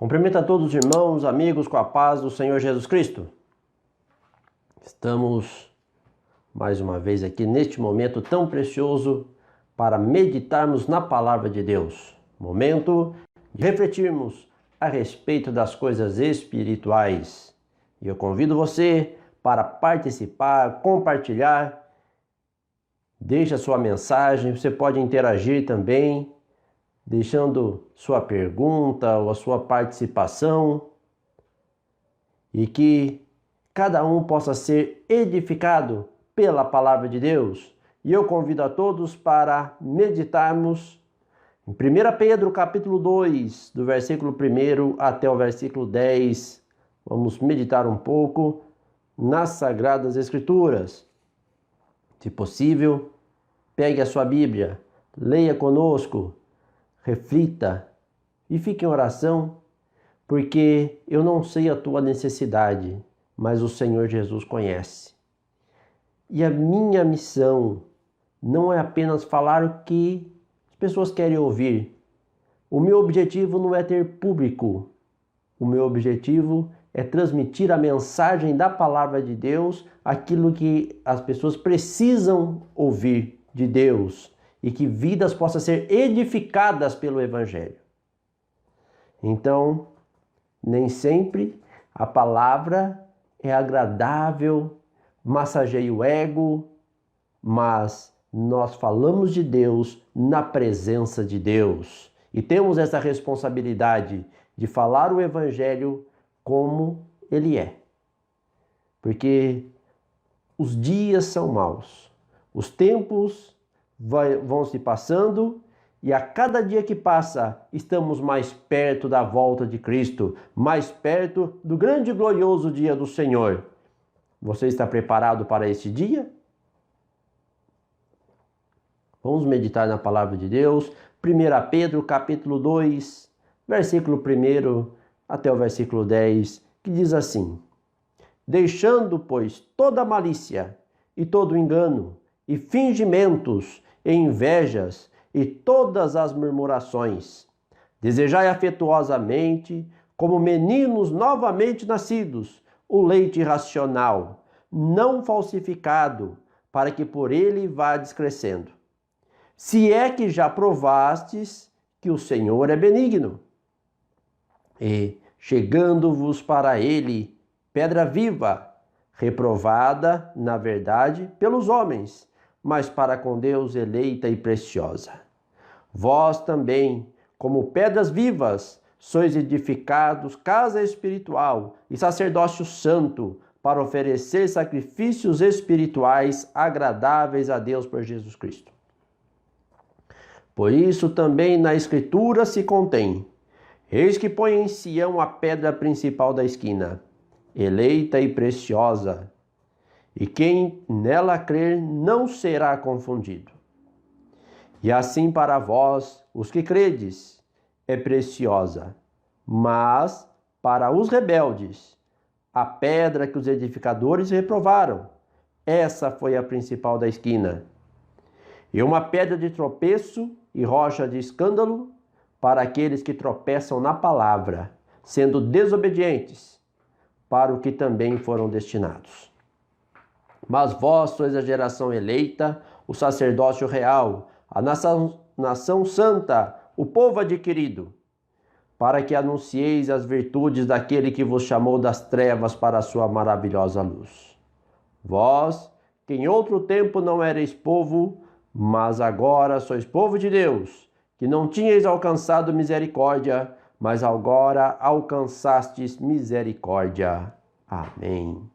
Cumprimento a todos os irmãos, amigos, com a paz do Senhor Jesus Cristo. Estamos mais uma vez aqui neste momento tão precioso para meditarmos na palavra de Deus. Momento de refletirmos a respeito das coisas espirituais. E eu convido você para participar, compartilhar. Deixe a sua mensagem, você pode interagir também, deixando sua pergunta ou a sua participação, e que cada um possa ser edificado pela palavra de Deus. E eu convido a todos para meditarmos em 1 Pedro capítulo 2, do versículo 1 até o versículo 10. Vamos meditar um pouco nas Sagradas Escrituras. Se possível, pegue a sua Bíblia, leia conosco, reflita e fique em oração, porque eu não sei a tua necessidade, mas o Senhor Jesus conhece. E a minha missão não é apenas falar o que as pessoas querem ouvir. O meu objetivo não é ter público. O meu objetivo é transmitir a mensagem da palavra de Deus, aquilo que as pessoas precisam ouvir de Deus, e que vidas possam ser edificadas pelo Evangelho. Então, nem sempre a palavra é agradável, massageia o ego, mas nós falamos de Deus na presença de Deus. E temos essa responsabilidade de falar o Evangelho como ele é. Porque os dias são maus, os tempos vão se passando, e a cada dia que passa estamos mais perto da volta de Cristo, mais perto do grande e glorioso dia do Senhor. Você está preparado para esse dia? Vamos meditar na palavra de Deus. 1 Pedro capítulo 2, versículo 1 até o versículo 10, que diz assim: deixando, pois, toda malícia e todo engano, e fingimentos, e invejas, e todas as murmurações, desejai afetuosamente, como meninos novamente nascidos, o leite racional, não falsificado, para que por ele vades crescendo. Se é que já provastes que o Senhor é benigno, e chegando-vos para ele, pedra viva, reprovada, na verdade, pelos homens, mas para com Deus eleita e preciosa. Vós também, como pedras vivas, sois edificados casa espiritual e sacerdócio santo, para oferecer sacrifícios espirituais agradáveis a Deus por Jesus Cristo. Por isso também na Escritura se contém: eis que põe em Sião a pedra principal da esquina, eleita e preciosa, e quem nela crer não será confundido. E assim para vós, os que credes, é preciosa, mas para os rebeldes, a pedra que os edificadores reprovaram, essa foi a principal da esquina, e uma pedra de tropeço e rocha de escândalo para aqueles que tropeçam na palavra, sendo desobedientes, para o que também foram destinados. Mas vós sois a geração eleita, o sacerdócio real, a nação santa, o povo adquirido, para que anuncieis as virtudes daquele que vos chamou das trevas para a sua maravilhosa luz. Vós, que em outro tempo não erais povo, mas agora sois povo de Deus, que não tinhais alcançado misericórdia, mas agora alcançastes misericórdia. Amém.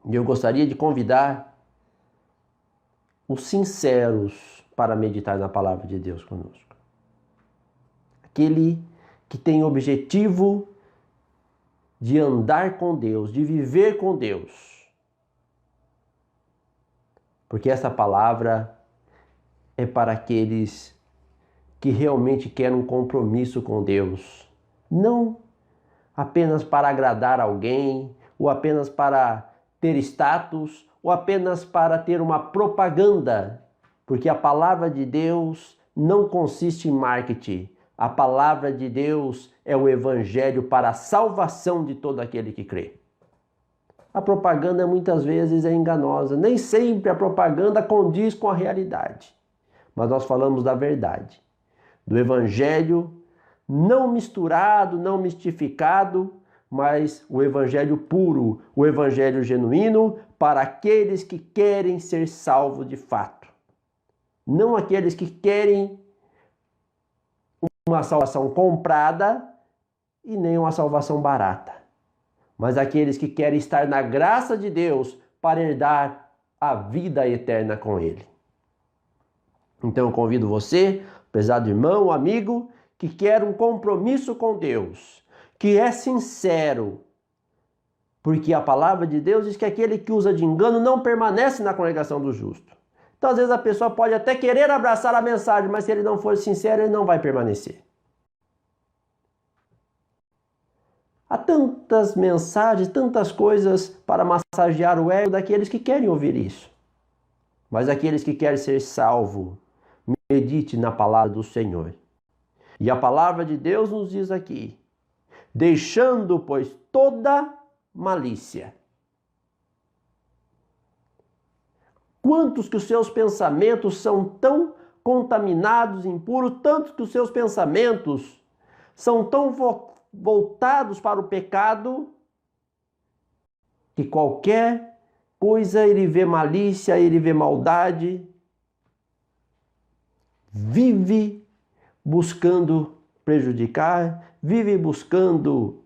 E eu gostaria de convidar os sinceros para meditar na palavra de Deus conosco. Aquele que tem o objetivo de andar com Deus, de viver com Deus. Porque essa palavra é para aqueles que realmente querem um compromisso com Deus. Não apenas para agradar alguém, ou apenas para ter status, ou apenas para ter uma propaganda. Porque a palavra de Deus não consiste em marketing, A palavra de Deus é o evangelho para a salvação de todo aquele que crê. A propaganda muitas vezes é enganosa, nem sempre a propaganda condiz com a realidade. Mas nós falamos da verdade, do evangelho não misturado, não mistificado, mas o evangelho puro, o evangelho genuíno para aqueles que querem ser salvos de fato. Não aqueles que querem uma salvação comprada e nem uma salvação barata, mas aqueles que querem estar na graça de Deus para herdar a vida eterna com Ele. Então eu convido você, prezado irmão, amigo, que quer um compromisso com Deus, que é sincero, porque a palavra de Deus diz que aquele que usa de engano não permanece na congregação do justo. Então às vezes a pessoa pode até querer abraçar a mensagem, mas se ele não for sincero, ele não vai permanecer. Há tantas mensagens, tantas coisas para massagear o ego daqueles que querem ouvir isso. Mas aqueles que querem ser salvos, medite na palavra do Senhor. E a palavra de Deus nos diz aqui, deixando, pois, toda malícia. Quantos que os seus pensamentos são tão contaminados, impuros, tantos que os seus pensamentos são tão voltados para o pecado, que qualquer coisa ele vê malícia, ele vê maldade, vive buscando prejudicar, vive buscando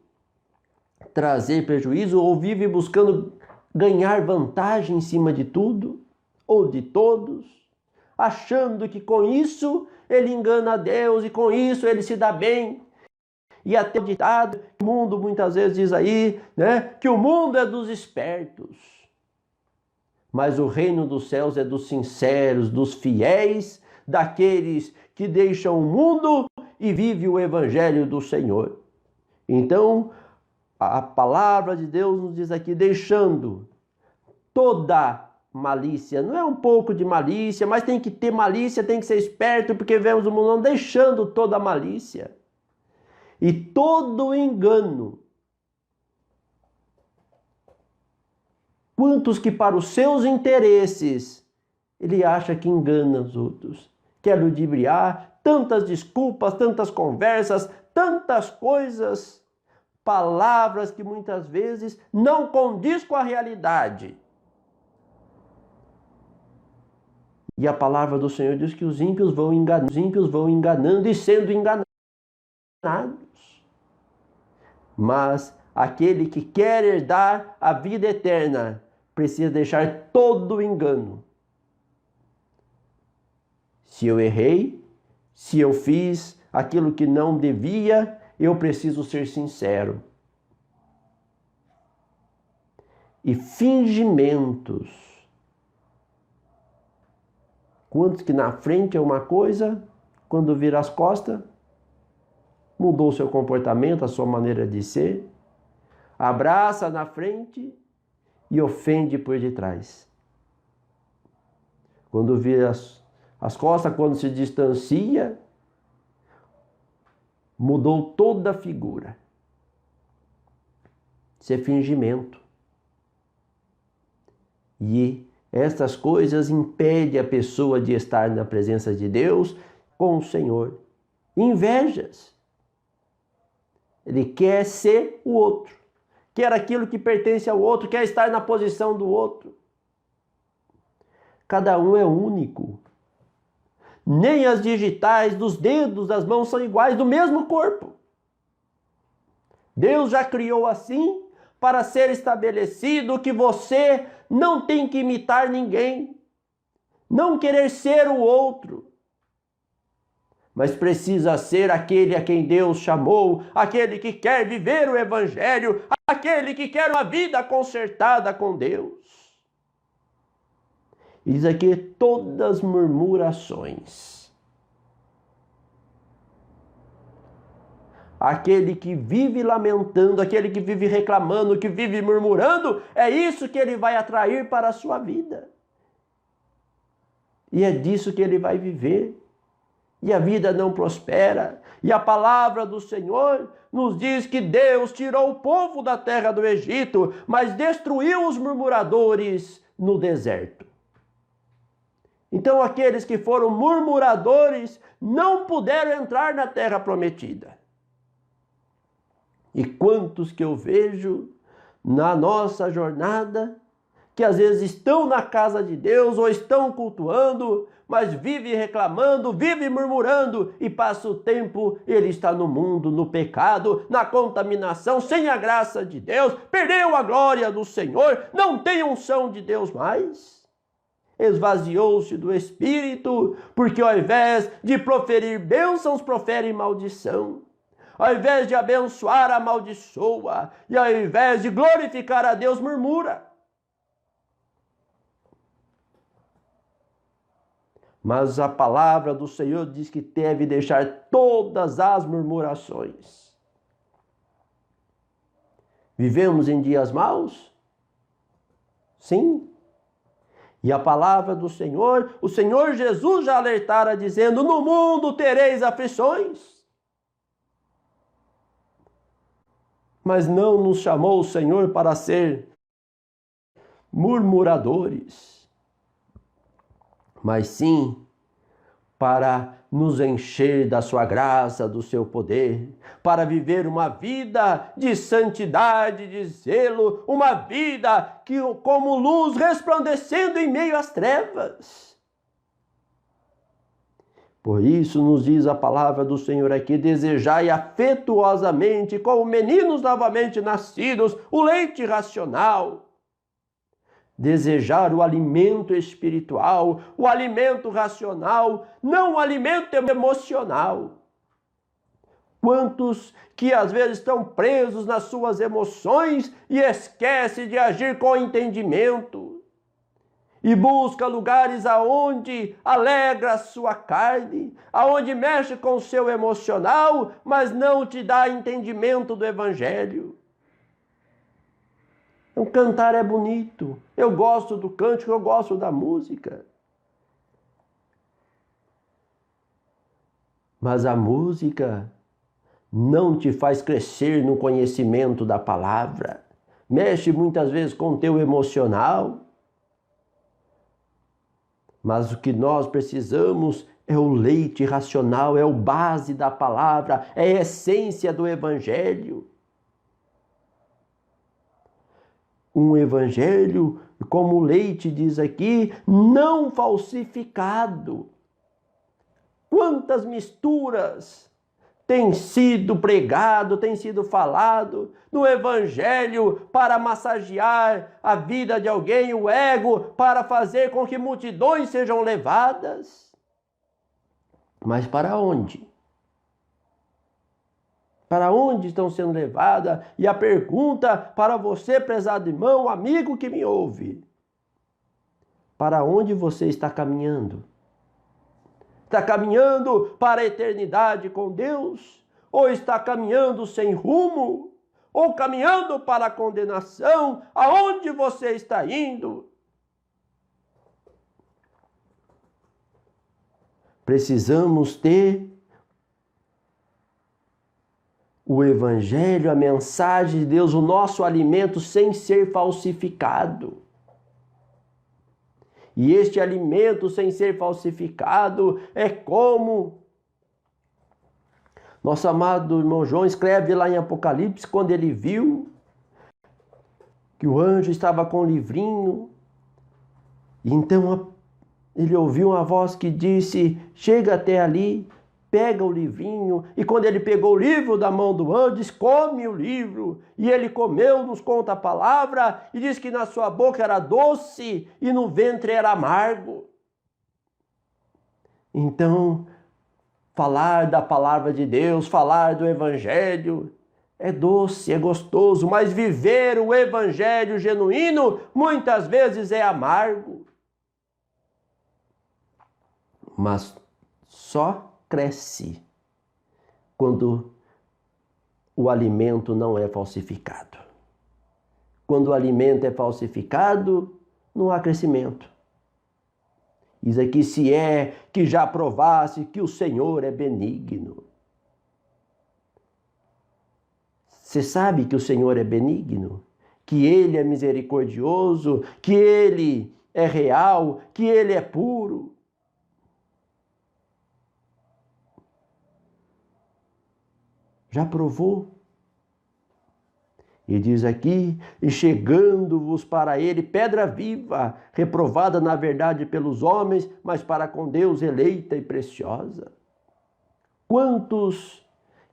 trazer prejuízo ou vive buscando ganhar vantagem em cima de tudo ou de todos, achando que com isso ele engana a Deus e com isso ele se dá bem. E até o ditado, o mundo muitas vezes diz aí, né, que o mundo é dos espertos. Mas o reino dos céus é dos sinceros, dos fiéis, daqueles que deixam o mundo e vivem o evangelho do Senhor. Então, a palavra de Deus nos diz aqui, deixando toda malícia. Não é um pouco de malícia, mas tem que ter malícia, tem que ser esperto, porque vemos o mundo deixando toda a malícia. E todo engano. Quantos que para os seus interesses ele acha que engana os outros, quer ludibriar, tantas desculpas, tantas conversas, tantas coisas, palavras que muitas vezes não condiz com a realidade. E a palavra do Senhor diz que os ímpios vão enganando e sendo enganados. Mas aquele que quer herdar a vida eterna precisa deixar todo o engano. Se eu errei, se eu fiz aquilo que não devia, eu preciso ser sincero. E fingimentos. Quantos que na frente é uma coisa, quando vira as costas, mudou o seu comportamento, a sua maneira de ser, abraça na frente e ofende por detrás. Quando vira as costas, quando se distancia, mudou toda a figura. Isso é fingimento. E estas coisas impedem a pessoa de estar na presença de Deus com o Senhor. Invejas. Ele quer ser o outro. Quer aquilo que pertence ao outro, quer estar na posição do outro. Cada um é único. Nem as digitais dos dedos das mãos são iguais do mesmo corpo. Deus já criou assim para ser estabelecido que você não tem que imitar ninguém, não querer ser o outro, mas precisa ser aquele a quem Deus chamou, aquele que quer viver o evangelho, aquele que quer uma vida consertada com Deus. E diz aqui todas murmurações. Aquele que vive lamentando, aquele que vive reclamando, que vive murmurando, é isso que ele vai atrair para a sua vida. E é disso que ele vai viver. e a vida não prospera. E a palavra do Senhor nos diz que Deus tirou o povo da terra do Egito, mas destruiu os murmuradores no deserto. Então aqueles que foram murmuradores não puderam entrar na terra prometida. E quantos que eu vejo na nossa jornada, que às vezes estão na casa de Deus ou estão cultuando, mas vive reclamando, vive murmurando, e passa o tempo, ele está no mundo, no pecado, na contaminação, sem a graça de Deus, perdeu a glória do Senhor, não tem unção de Deus mais. Esvaziou-se do Espírito, porque ao invés de proferir bênçãos, profere maldição. Ao invés de abençoar, amaldiçoa, e ao invés de glorificar a Deus, murmura. Mas a palavra do Senhor diz que deve deixar todas as murmurações. Vivemos em dias maus? Sim. E a palavra do Senhor, o Senhor Jesus já alertara dizendo: no mundo tereis aflições. Mas não nos chamou o Senhor para ser murmuradores, mas sim para nos encher da sua graça, do seu poder, para viver uma vida de santidade, de zelo, uma vida que, como luz resplandecendo em meio às trevas. Por isso nos diz a palavra do Senhor aqui: desejai afetuosamente, como meninos novamente nascidos, o leite racional. Desejar o alimento espiritual, o alimento racional, não o alimento emocional. Quantos que às vezes estão presos nas suas emoções e esquecem de agir com entendimento. E busca lugares aonde alegra a sua carne, aonde mexe com o seu emocional, mas não te dá entendimento do Evangelho. Então, cantar é bonito. Eu gosto do cântico, eu gosto da música. Mas a música não te faz crescer no conhecimento da palavra. Mexe muitas vezes com o teu emocional. Mas o que nós precisamos é o leite racional, é o base da palavra, é a essência do Evangelho. Um Evangelho, como o leite diz aqui, não falsificado. Quantas misturas tem sido pregado, tem sido falado no Evangelho para massagear a vida de alguém, o ego, para fazer com que multidões sejam levadas. Mas para onde? Para onde estão sendo levadas? E a pergunta para você, prezado irmão, amigo que me ouve: para onde você está caminhando? Está caminhando para a eternidade com Deus? Ou está caminhando sem rumo? Ou caminhando para a condenação? Aonde você está indo? Precisamos ter o Evangelho, a mensagem de Deus, o nosso alimento, sem ser falsificado. E este alimento sem ser falsificado é como nosso amado irmão João escreve lá em Apocalipse, quando ele viu que o anjo estava com o livrinho. E então ele ouviu uma voz que disse: chega até ali, pega o livrinho. E quando ele pegou o livro da mão do anjo, diz: come o livro. E ele comeu, nos conta a palavra, e diz que na sua boca era doce e no ventre era amargo. Então, falar da palavra de Deus, falar do Evangelho, é doce, é gostoso, mas viver o Evangelho genuíno muitas vezes é amargo. Mas só cresce quando o alimento não é falsificado. Quando o alimento é falsificado, não há crescimento. Diz aqui, se é que já provasse que o Senhor é benigno. Você sabe que o Senhor é benigno? Que Ele é misericordioso? Que Ele é real? Que Ele é puro? Já provou? E diz aqui, e chegando-vos para ele, pedra viva, reprovada na verdade pelos homens, mas para com Deus eleita e preciosa. Quantos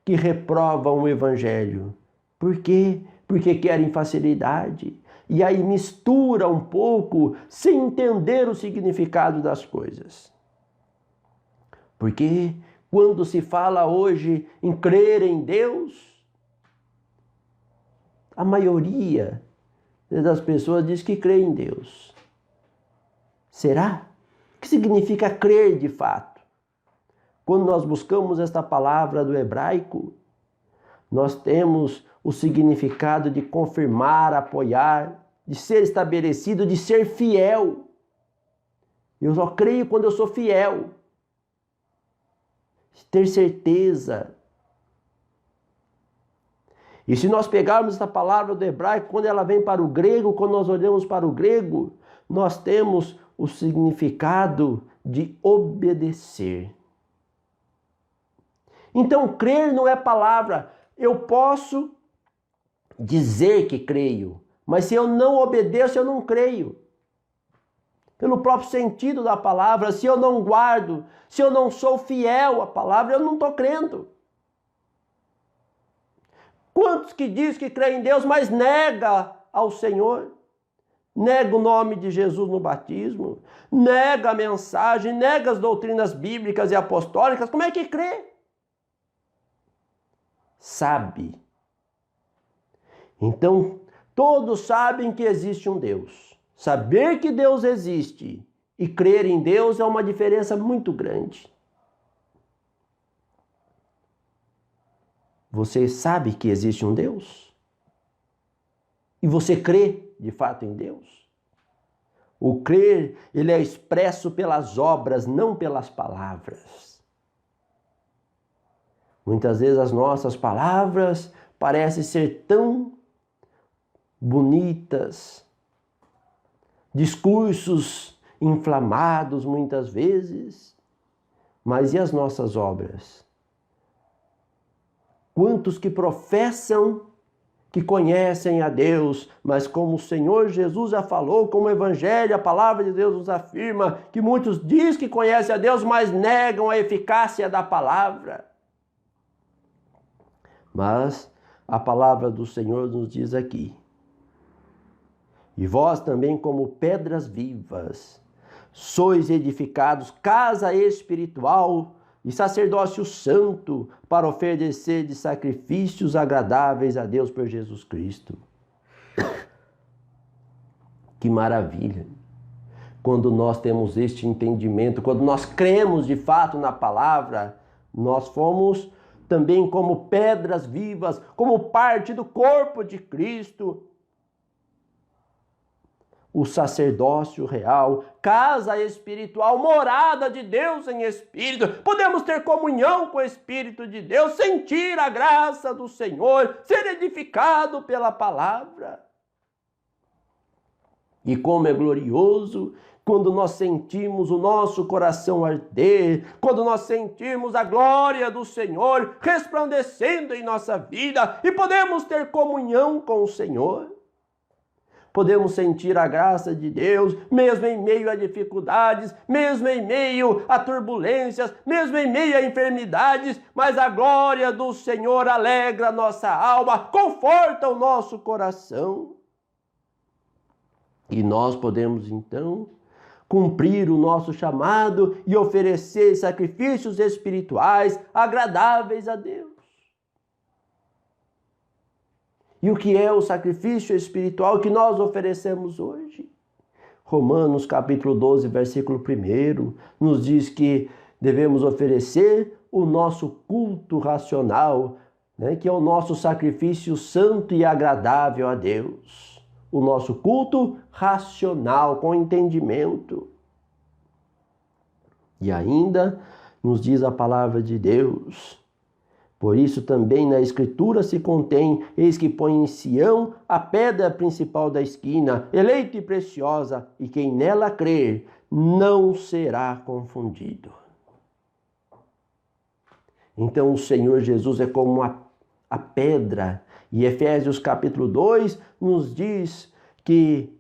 que reprovam o evangelho? Por quê? Porque querem facilidade. E aí mistura um pouco, sem entender o significado das coisas. Porque quando se fala hoje em crer em Deus, a maioria das pessoas diz que crê em Deus. Será? O que significa crer de fato? Quando nós buscamos esta palavra do hebraico, nós temos o significado de confirmar, apoiar, de ser estabelecido, de ser fiel. Eu só creio quando eu sou fiel. Ter certeza. E se nós pegarmos essa palavra do hebraico, quando ela vem para o grego, quando nós olhamos para o grego, nós temos o significado de obedecer. Então, crer não é palavra. Eu posso dizer que creio, mas se eu não obedeço, eu não creio. Pelo próprio sentido da palavra, se eu não guardo, se eu não sou fiel à palavra, eu não estou crendo. Quantos que diz que crê em Deus, mas nega ao Senhor? Nega o nome de Jesus no batismo, nega a mensagem, nega as doutrinas bíblicas e apostólicas. Como é que crê? Sabe. Então, todos sabem que existe um Deus. Saber que Deus existe e crer em Deus é uma diferença muito grande. Você sabe que existe um Deus? E você crê de fato em Deus? O crer, ele é expresso pelas obras, não pelas palavras. Muitas vezes as nossas palavras parecem ser tão bonitas, discursos inflamados muitas vezes, mas e as nossas obras? Quantos que professam que conhecem a Deus, mas como o Senhor Jesus já falou, como o Evangelho, a palavra de Deus nos afirma, que muitos dizem que conhecem a Deus, mas negam a eficácia da palavra. Mas a palavra do Senhor nos diz aqui, e vós também como pedras vivas, sois edificados casa espiritual e sacerdócio santo para oferecer de sacrifícios agradáveis a Deus por Jesus Cristo. Que maravilha! Quando nós temos este entendimento, quando nós cremos de fato na palavra, nós fomos também como pedras vivas, como parte do corpo de Cristo, o sacerdócio real, casa espiritual, morada de Deus em espírito. Podemos ter comunhão com o Espírito de Deus, sentir a graça do Senhor, ser edificado pela palavra. E como é glorioso quando nós sentimos o nosso coração arder, quando nós sentimos a glória do Senhor resplandecendo em nossa vida e podemos ter comunhão com o Senhor. Podemos sentir a graça de Deus, mesmo em meio a dificuldades, mesmo em meio a turbulências, mesmo em meio a enfermidades, mas a glória do Senhor alegra a nossa alma, conforta o nosso coração. E nós podemos então cumprir o nosso chamado e oferecer sacrifícios espirituais agradáveis a Deus. E o que é o sacrifício espiritual que nós oferecemos hoje? Romanos capítulo 12, versículo 1, nos diz que devemos oferecer o nosso culto racional, que é o nosso sacrifício santo e agradável a Deus. O nosso culto racional, com entendimento. E ainda nos diz a palavra de Deus: por isso também na Escritura se contém: eis que põe em Sião a pedra principal da esquina, eleita e preciosa, e quem nela crer não será confundido. Então o Senhor Jesus é como a pedra. E Efésios capítulo 2 nos diz que,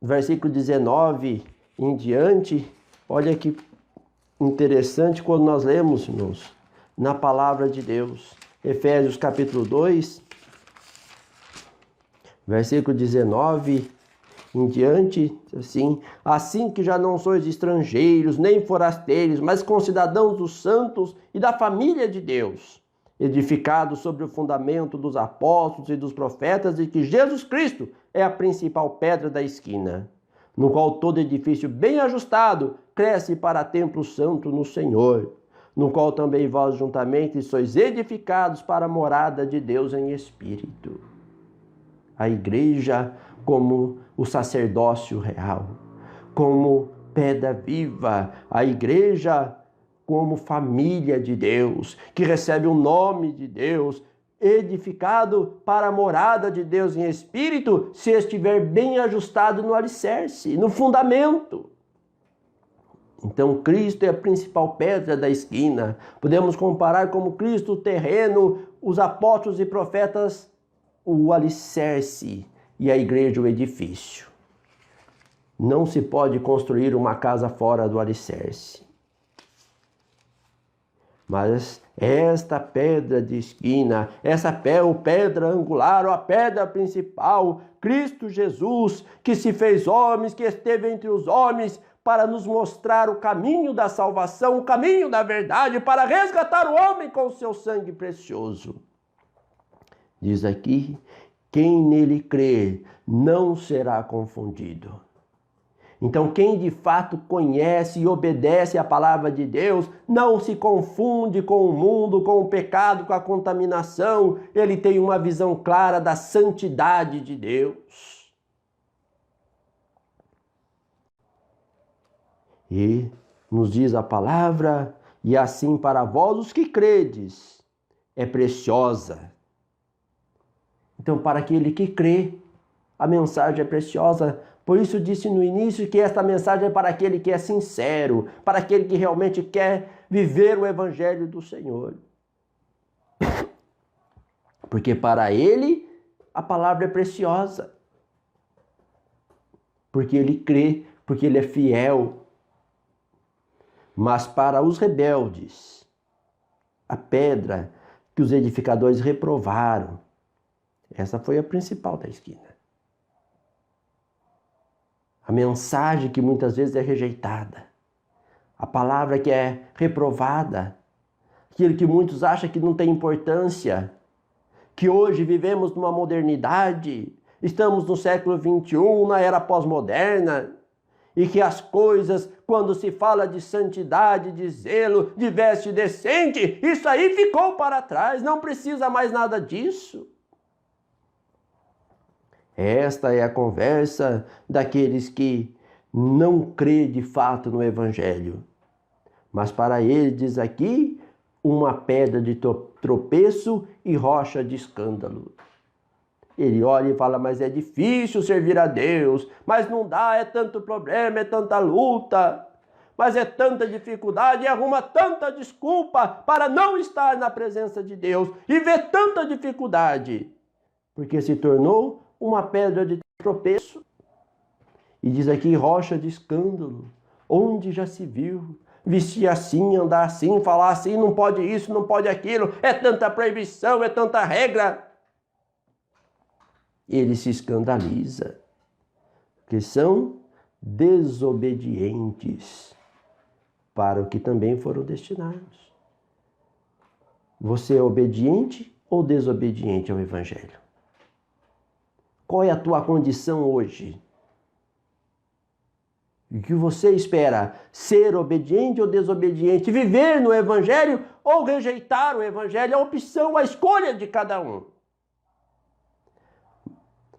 versículo 19 em diante, olha que interessante quando nós lemos, irmãos, na palavra de Deus. Efésios capítulo 2, versículo 19 em diante, assim que já não sois estrangeiros, nem forasteiros, mas concidadãos dos santos e da família de Deus, edificados sobre o fundamento dos apóstolos e dos profetas, e que Jesus Cristo é a principal pedra da esquina, no qual todo edifício bem ajustado cresce para templo santo no Senhor, no qual também vós juntamente sois edificados para a morada de Deus em espírito. A igreja como o sacerdócio real, como pedra viva, a igreja como família de Deus, que recebe o nome de Deus, edificado para a morada de Deus em espírito, se estiver bem ajustado no alicerce, no fundamento. Então Cristo é a principal pedra da esquina. Podemos comparar como Cristo o terreno, os apóstolos e profetas o alicerce e a igreja o edifício. Não se pode construir uma casa fora do alicerce. Mas esta pedra de esquina, essa pedra angular, ou a pedra principal, Cristo Jesus, que se fez homem, que esteve entre os homens, para nos mostrar o caminho da salvação, o caminho da verdade, para resgatar o homem com o seu sangue precioso. Diz aqui: quem nele crer não será confundido. Então, quem de fato conhece e obedece a palavra de Deus, não se confunde com o mundo, com o pecado, com a contaminação. Ele tem uma visão clara da santidade de Deus. E nos diz a palavra: e assim para vós os que credes, é preciosa. Então, para aquele que crê, a mensagem é preciosa. Por isso disse no início que esta mensagem é para aquele que é sincero, para aquele que realmente quer viver o evangelho do Senhor. Porque para ele a palavra é preciosa. Porque ele crê, porque ele é fiel. Mas para os rebeldes, a pedra que os edificadores reprovaram, essa foi a principal da esquina. A mensagem que muitas vezes é rejeitada, a palavra que é reprovada, aquilo que muitos acham que não tem importância, que hoje vivemos numa modernidade, estamos no século XXI, na era pós-moderna, e que as coisas, quando se fala de santidade, de zelo, de veste decente, isso aí ficou para trás, não precisa mais nada disso. Esta é a conversa daqueles que não crê de fato no Evangelho. Mas para ele, diz aqui, uma pedra de tropeço e rocha de escândalo. Ele olha e fala: mas é difícil servir a Deus, mas não dá, é tanto problema, é tanta luta, mas é tanta dificuldade, e arruma tanta desculpa para não estar na presença de Deus, e vê tanta dificuldade, porque se tornou uma pedra de tropeço. E diz aqui: rocha de escândalo. Onde já se viu vestir assim, andar assim, falar assim, não pode isso, não pode aquilo, é tanta proibição, é tanta regra. Ele se escandaliza, porque são desobedientes para o que também foram destinados. Você é obediente ou desobediente ao Evangelho? Qual é a tua condição hoje? O que você espera? Ser obediente ou desobediente? Viver no Evangelho ou rejeitar o Evangelho? A opção, a escolha de cada um.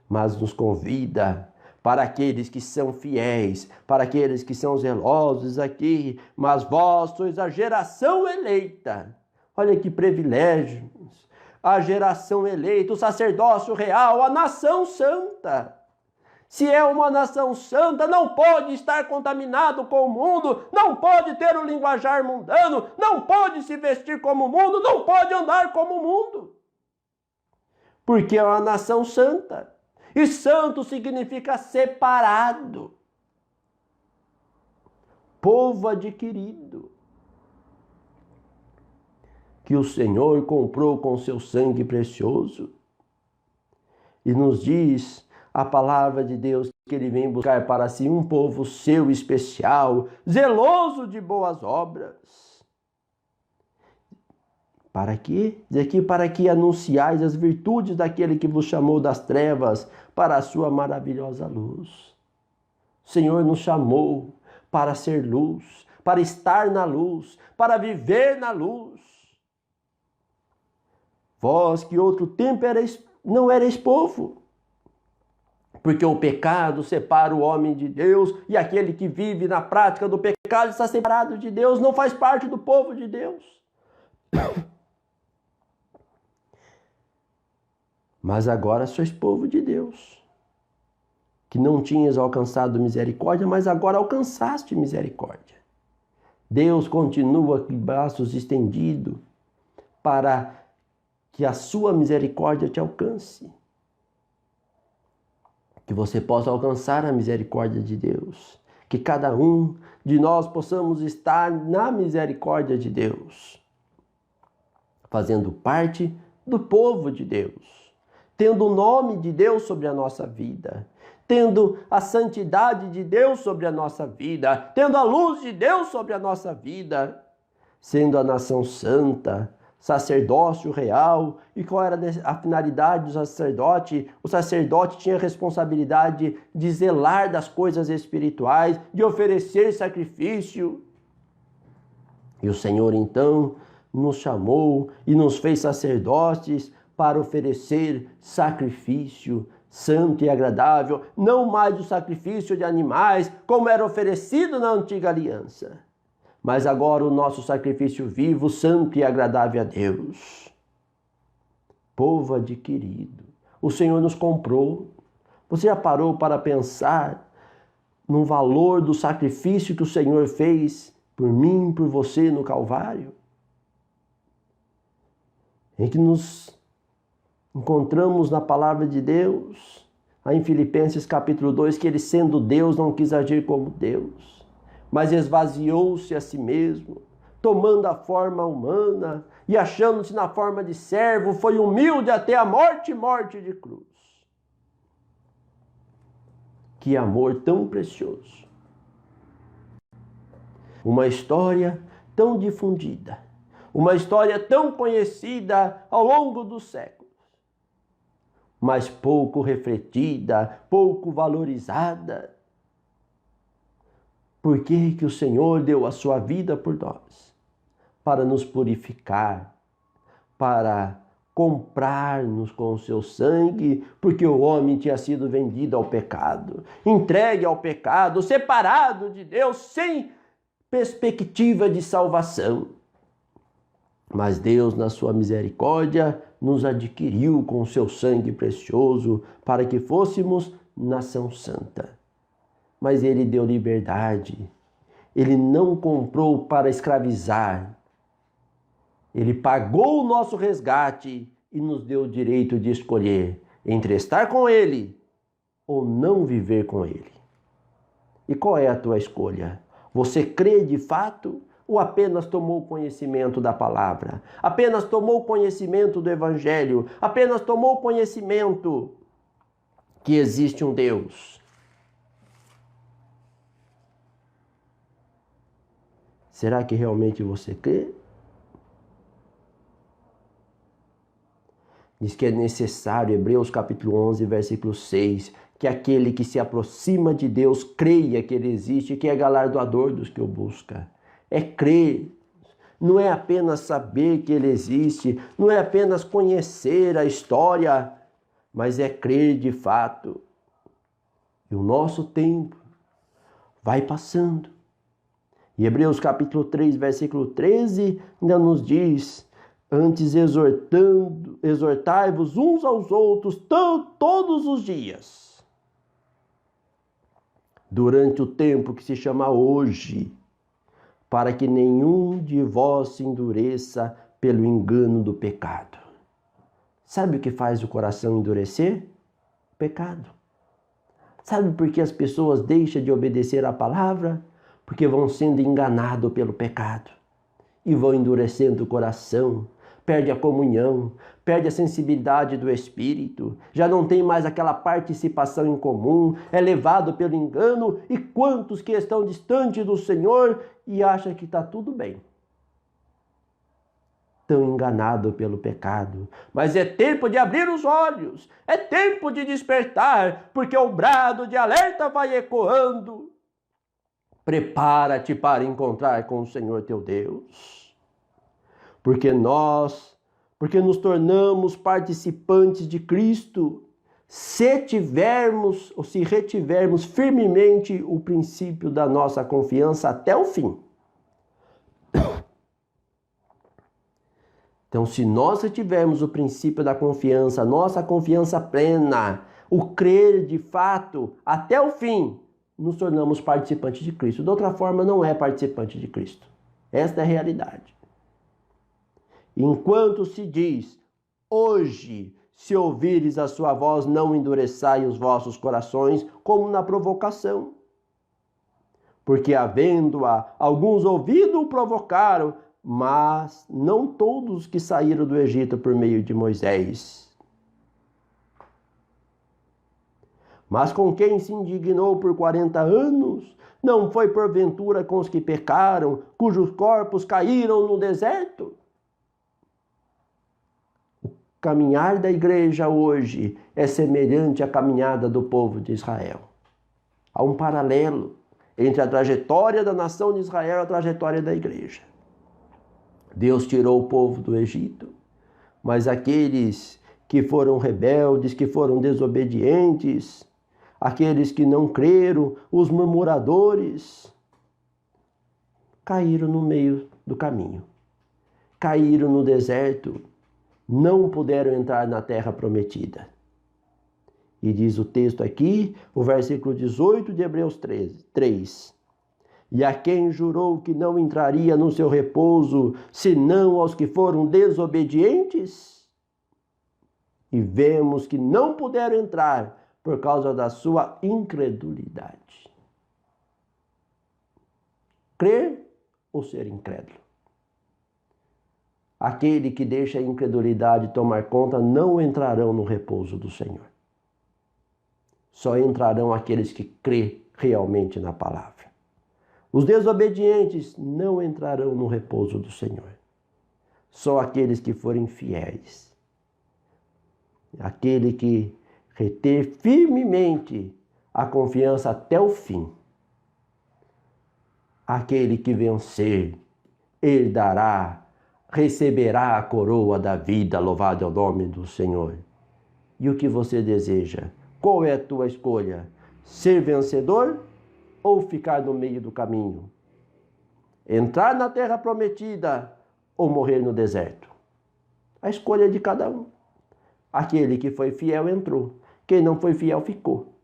Mas nos convida para aqueles que são fiéis, para aqueles que são zelosos aqui, mas vós sois a geração eleita. Olha que privilégios, a geração eleita, o sacerdócio real, a nação santa. Se é uma nação santa, não pode estar contaminado com o mundo, não pode ter o linguajar mundano, não pode se vestir como o mundo, não pode andar como o mundo. Porque é uma nação santa. E santo significa separado, povo adquirido, que o Senhor comprou com seu sangue precioso. E nos diz a palavra de Deus que ele vem buscar para si um povo seu especial, zeloso de boas obras. Para quê? Diz aqui, para que anunciais as virtudes daquele que vos chamou das trevas para a sua maravilhosa luz. O Senhor nos chamou para ser luz, para estar na luz, para viver na luz. Vós que outro tempo não erais povo, porque o pecado separa o homem de Deus, e aquele que vive na prática do pecado está separado de Deus, não faz parte do povo de Deus. Mas agora sois povo de Deus, que não tinhas alcançado misericórdia, mas agora alcançaste misericórdia. Deus continua com braços estendidos para que a sua misericórdia te alcance. Que você possa alcançar a misericórdia de Deus. Que cada um de nós possamos estar na misericórdia de Deus, fazendo parte do povo de Deus, tendo o nome de Deus sobre a nossa vida, tendo a santidade de Deus sobre a nossa vida, tendo a luz de Deus sobre a nossa vida, sendo a nação santa, sacerdócio real. E qual era a finalidade do sacerdote? O sacerdote tinha a responsabilidade de zelar das coisas espirituais, de oferecer sacrifício. E o Senhor então nos chamou e nos fez sacerdotes para oferecer sacrifício santo e agradável, não mais o sacrifício de animais, como era oferecido na antiga aliança, mas agora o nosso sacrifício vivo, santo e agradável a Deus. Povo adquirido, o Senhor nos comprou. Você já parou para pensar no valor do sacrifício que o Senhor fez por mim, por você no Calvário? Em que nos encontramos na palavra de Deus, aí em Filipenses capítulo 2, que ele, sendo Deus, não quis agir como Deus, mas esvaziou-se a si mesmo, tomando a forma humana e achando-se na forma de servo, foi humilde até a morte, morte de cruz. Que amor tão precioso! Uma história tão difundida, uma história tão conhecida ao longo dos séculos, mas pouco refletida, pouco valorizada. Por que que o Senhor deu a sua vida por nós? Para nos purificar, para comprar-nos com o seu sangue, porque o homem tinha sido vendido ao pecado, entregue ao pecado, separado de Deus, sem perspectiva de salvação. Mas Deus, na sua misericórdia, nos adquiriu com o seu sangue precioso para que fôssemos nação santa. Mas Ele deu liberdade. Ele não comprou para escravizar. Ele pagou o nosso resgate e nos deu o direito de escolher entre estar com Ele ou não viver com Ele. E qual é a tua escolha? Você crê de fato ou apenas tomou conhecimento da palavra? Apenas tomou conhecimento do Evangelho? Apenas tomou conhecimento que existe um Deus? Será que realmente você crê? Diz que é necessário, Hebreus capítulo 11, versículo 6, que aquele que se aproxima de Deus creia que Ele existe e que é galardoador dos que o buscam. É crer, não é apenas saber que Ele existe, não é apenas conhecer a história, mas é crer de fato. E o nosso tempo vai passando. E Hebreus capítulo 3, versículo 13, ainda nos diz: antes exortai-vos uns aos outros todos os dias, durante o tempo que se chama hoje, para que nenhum de vós se endureça pelo engano do pecado. Sabe o que faz o coração endurecer? O pecado. Sabe por que as pessoas deixam de obedecer à palavra? Porque vão sendo enganados pelo pecado. E vão endurecendo o coração, perde a comunhão, perde a sensibilidade do Espírito, já não tem mais aquela participação em comum, é levado pelo engano. E quantos que estão distantes do Senhor e acham que está tudo bem? Estão enganados pelo pecado. Mas é tempo de abrir os olhos, é tempo de despertar, porque o brado de alerta vai ecoando. Prepara-te para encontrar com o Senhor teu Deus. Porque nos tornamos participantes de Cristo, se retivermos firmemente o princípio da nossa confiança até o fim. Então, se nós retivermos o princípio da confiança, nossa confiança plena, o crer de fato até o fim, nos tornamos participantes de Cristo. De outra forma, não é participante de Cristo. Esta é a realidade. Enquanto se diz, hoje, se ouvires a sua voz, não endureçai os vossos corações, como na provocação. Porque havendo-a, alguns ouvido o provocaram, mas não todos que saíram do Egito por meio de Moisés. Mas com quem se indignou por 40 anos, não foi porventura com os que pecaram, cujos corpos caíram no deserto? O caminhar da igreja hoje é semelhante à caminhada do povo de Israel. Há um paralelo entre a trajetória da nação de Israel e a trajetória da igreja. Deus tirou o povo do Egito, mas aqueles que foram rebeldes, que foram desobedientes, aqueles que não creram, os murmuradores, caíram no meio do caminho, caíram no deserto, não puderam entrar na terra prometida. E diz o texto aqui, o versículo 18 de Hebreus 3. E a quem jurou que não entraria no seu repouso, senão aos que foram desobedientes? E vemos que não puderam entrar por causa da sua incredulidade. Crer ou ser incrédulo? Aquele que deixa a incredulidade tomar conta não entrarão no repouso do Senhor. Só entrarão aqueles que crêem realmente na palavra. Os desobedientes não entrarão no repouso do Senhor. Só aqueles que forem fiéis. Aquele que reter firmemente a confiança até o fim. Aquele que vencer, receberá a coroa da vida, louvado é o nome do Senhor. E o que você deseja? Qual é a tua escolha? Ser vencedor ou ficar no meio do caminho? Entrar na terra prometida ou morrer no deserto? A escolha é de cada um. Aquele que foi fiel entrou. Quem não foi fiel ficou.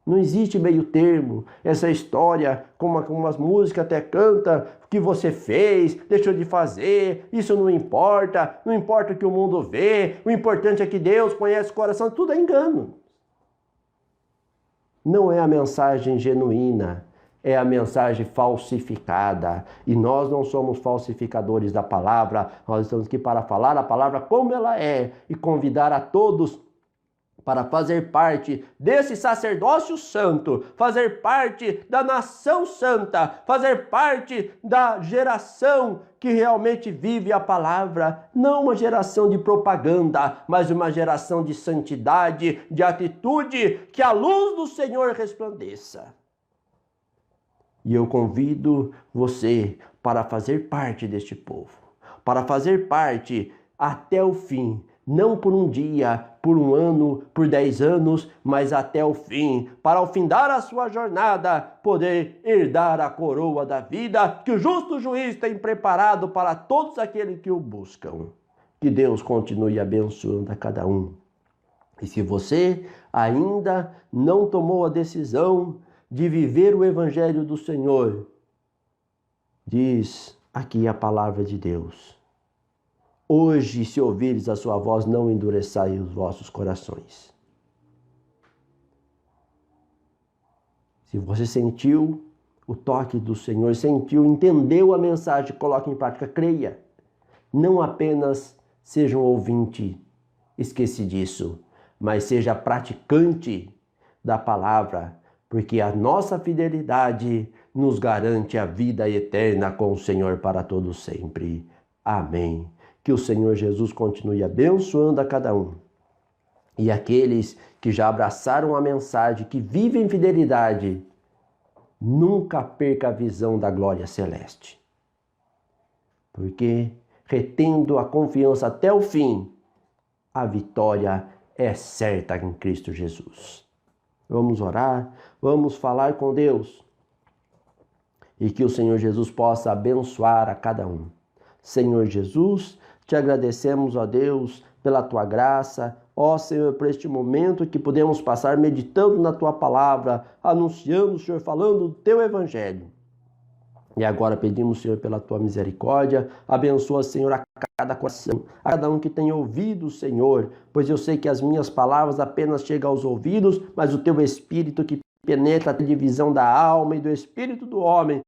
Não existe meio termo. Essa história, como as músicas até canta, o que você fez, deixou de fazer, isso não importa o que o mundo vê, o importante é que Deus conhece o coração, tudo é engano. Não é a mensagem genuína, é a mensagem falsificada. E nós não somos falsificadores da palavra, nós estamos aqui para falar a palavra como ela é e convidar a todos para fazer parte desse sacerdócio santo, fazer parte da nação santa, fazer parte da geração que realmente vive a palavra, não uma geração de propaganda, mas uma geração de santidade, de atitude, que a luz do Senhor resplandeça. E eu convido você para fazer parte deste povo, para fazer parte até o fim, não por um dia, por um ano, por 10 anos, mas até o fim, para ao findar a sua jornada, poder herdar a coroa da vida que o justo juiz tem preparado para todos aqueles que o buscam. Que Deus continue abençoando a cada um. E se você ainda não tomou a decisão de viver o Evangelho do Senhor, diz aqui a palavra de Deus: hoje, se ouvires a sua voz, não endureçai os vossos corações. Se você sentiu o toque do Senhor, sentiu, entendeu a mensagem, coloque em prática, creia. Não apenas seja um ouvinte, esquece disso, mas seja praticante da palavra, porque a nossa fidelidade nos garante a vida eterna com o Senhor para todo sempre. Amém. Que o Senhor Jesus continue abençoando a cada um. E aqueles que já abraçaram a mensagem, que vivem fidelidade, nunca perca a visão da glória celeste. Porque, retendo a confiança até o fim, a vitória é certa em Cristo Jesus. Vamos orar, vamos falar com Deus. E que o Senhor Jesus possa abençoar a cada um. Senhor Jesus, te agradecemos, ó Deus, pela tua graça, ó Senhor, por este momento que podemos passar meditando na tua palavra, anunciando, Senhor, falando do teu evangelho. E agora pedimos, Senhor, pela tua misericórdia, abençoa, Senhor, a cada coração, a cada um que tem ouvido, Senhor, pois eu sei que as minhas palavras apenas chegam aos ouvidos, mas o teu Espírito que penetra a divisão da alma e do espírito do homem,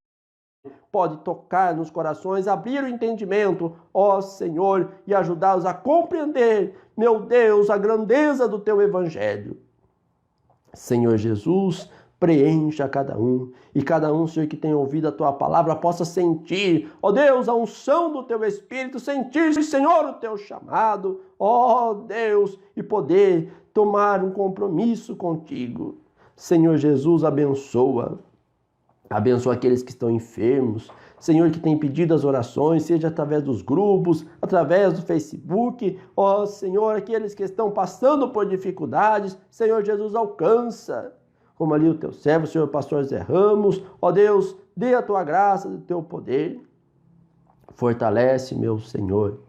pode tocar nos corações, abrir o entendimento, ó Senhor, e ajudá-los a compreender, meu Deus, a grandeza do teu evangelho. Senhor Jesus, preencha cada um, e cada um, Senhor, que tem ouvido a tua palavra, possa sentir, ó Deus, a unção do teu Espírito, sentir, Senhor, o teu chamado, ó Deus, e poder tomar um compromisso contigo. Senhor Jesus, abençoa aqueles que estão enfermos, Senhor, que tem pedido as orações, seja através dos grupos, através do Facebook, ó Senhor, aqueles que estão passando por dificuldades, Senhor Jesus, alcança, como ali o teu servo, Senhor Pastor Zé Ramos, ó Deus, dê a tua graça, o teu poder, fortalece, meu Senhor.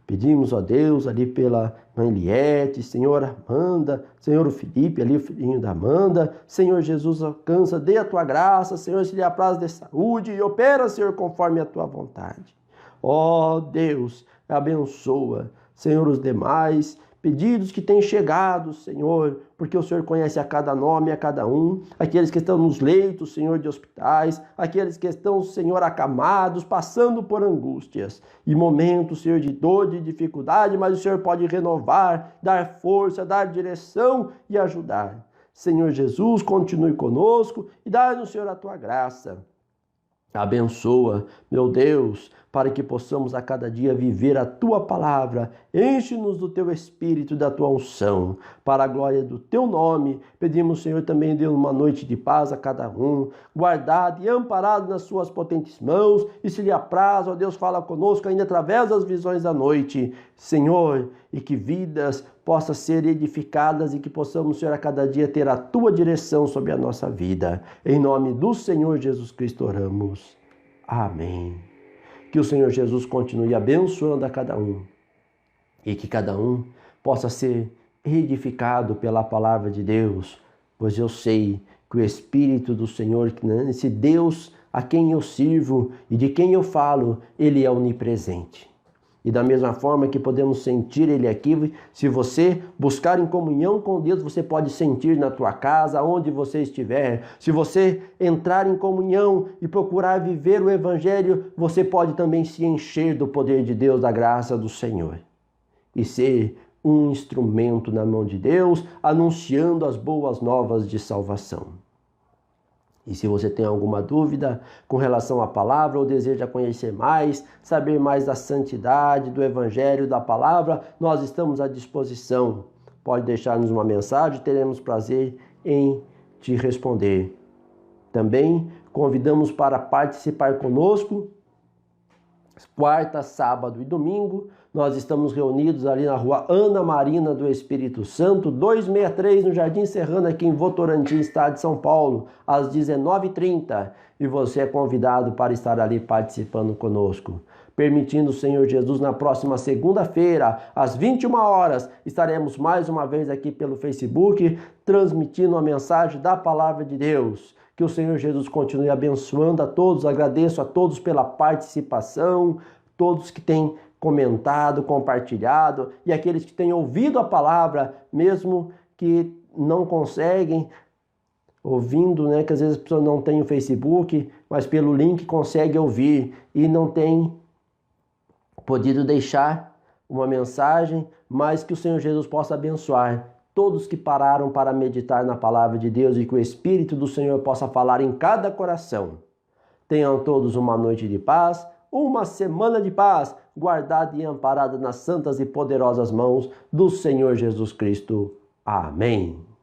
Pedimos, ó Deus, ali pela mãe Liette, Senhor Amanda, Senhor o Felipe, ali o filhinho da Amanda, Senhor Jesus, alcança, dê a tua graça, Senhor, se lhe apraz de saúde e opera, Senhor, conforme a tua vontade. Ó Deus, abençoa, Senhor, os demais pedidos que têm chegado, Senhor, porque o Senhor conhece a cada nome, a cada um, aqueles que estão nos leitos, Senhor, de hospitais, aqueles que estão, Senhor, acamados, passando por angústias e momentos, Senhor, de dor, de dificuldade, mas o Senhor pode renovar, dar força, dar direção e ajudar. Senhor Jesus, continue conosco e dá-nos, Senhor, a tua graça. Abençoa, meu Deus, para que possamos a cada dia viver a tua palavra. Enche-nos do teu Espírito e da tua unção, para a glória do teu nome. Pedimos, Senhor, também dê uma noite de paz a cada um, guardado e amparado nas suas potentes mãos. E se lhe apraz, ó Deus, fala conosco ainda através das visões da noite. Senhor, e que vidas possam ser edificadas e que possamos, Senhor, a cada dia ter a tua direção sobre a nossa vida. Em nome do Senhor Jesus Cristo oramos. Amém. Que o Senhor Jesus continue abençoando a cada um e que cada um possa ser edificado pela palavra de Deus, pois eu sei que o Espírito do Senhor, esse Deus a quem eu sirvo e de quem eu falo, Ele é onipresente. E da mesma forma que podemos sentir Ele aqui, se você buscar em comunhão com Deus, você pode sentir na tua casa, onde você estiver. Se você entrar em comunhão e procurar viver o Evangelho, você pode também se encher do poder de Deus, da graça do Senhor. E ser um instrumento na mão de Deus, anunciando as boas novas de salvação. E se você tem alguma dúvida com relação à palavra ou deseja conhecer mais, saber mais da santidade, do evangelho, da palavra, nós estamos à disposição. Pode deixar-nos uma mensagem, teremos prazer em te responder. Também convidamos para participar conosco, quarta, sábado e domingo, Nós estamos reunidos ali na rua Ana Marina do Espírito Santo, 263, no Jardim Serrano, aqui em Votorantim, estado de São Paulo, às 19h30. E você é convidado para estar ali participando conosco. Permitindo o Senhor Jesus, na próxima segunda-feira, às 21 horas, estaremos mais uma vez aqui pelo Facebook, transmitindo a mensagem da Palavra de Deus. Que o Senhor Jesus continue abençoando a todos. Agradeço a todos pela participação, todos que têm comentado, compartilhado, e aqueles que têm ouvido a palavra, mesmo que não conseguem, ouvindo, né, que às vezes as pessoas não têm o Facebook, mas pelo link conseguem ouvir e não tem podido deixar uma mensagem, mas que o Senhor Jesus possa abençoar todos que pararam para meditar na palavra de Deus e que o Espírito do Senhor possa falar em cada coração. Tenham todos uma noite de paz, uma semana de paz, guardada e amparada nas santas e poderosas mãos do Senhor Jesus Cristo. Amém.